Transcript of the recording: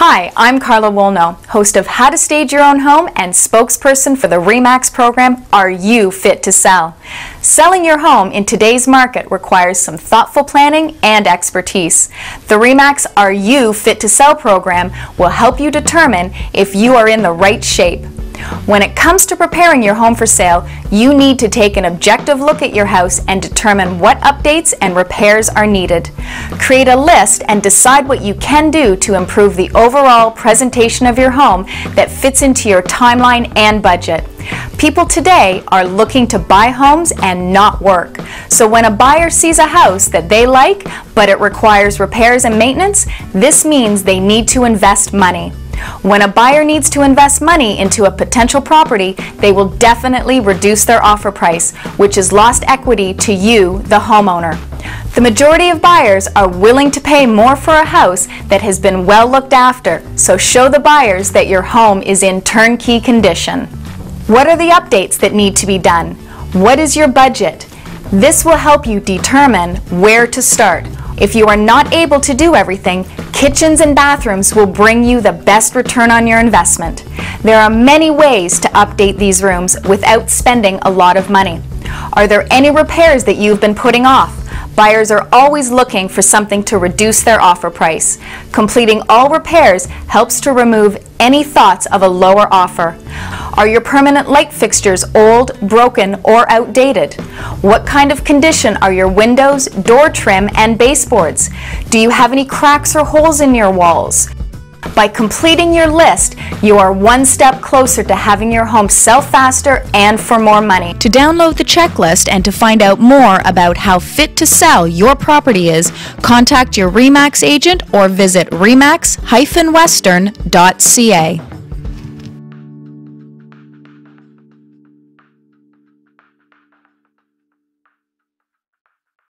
Hi, I'm Carla Wolno, host of How to Stage Your Own Home and spokesperson for the RE/MAX program, Are You Fit to Sell? Selling your home in today's market requires some thoughtful planning and expertise. The RE/MAX Are You Fit to Sell program will help you determine if you are in the right shape. When it comes to preparing your home for sale, you need to take an objective look at your house and determine what updates and repairs are needed. Create a list and decide what you can do to improve the overall presentation of your home that fits into your timeline and budget. People today are looking to buy homes and not work. So when a buyer sees a house that they like, but it requires repairs and maintenance, this means they need to invest money. When a buyer needs to invest money into a potential property, they will definitely reduce their offer price, which is lost equity to you, the homeowner. The majority of buyers are willing to pay more for a house that has been well looked after, so show the buyers that your home is in turnkey condition. What are the updates that need to be done? What is your budget? This will help you determine where to start. If you are not able to do everything, kitchens and bathrooms will bring you the best return on your investment. There are many ways to update these rooms without spending a lot of money. Are there any repairs that you've been putting off? Buyers are always looking for something to reduce their offer price. Completing all repairs helps to remove any thoughts of a lower offer. Are your permanent light fixtures old, broken, or outdated? What kind of condition are your windows, door trim, and baseboards? Do you have any cracks or holes in your walls? By completing your list, you are one step closer to having your home sell faster and for more money. To download the checklist and to find out more about how fit to sell your property is, contact your RE/MAX agent or visit remax-western.ca.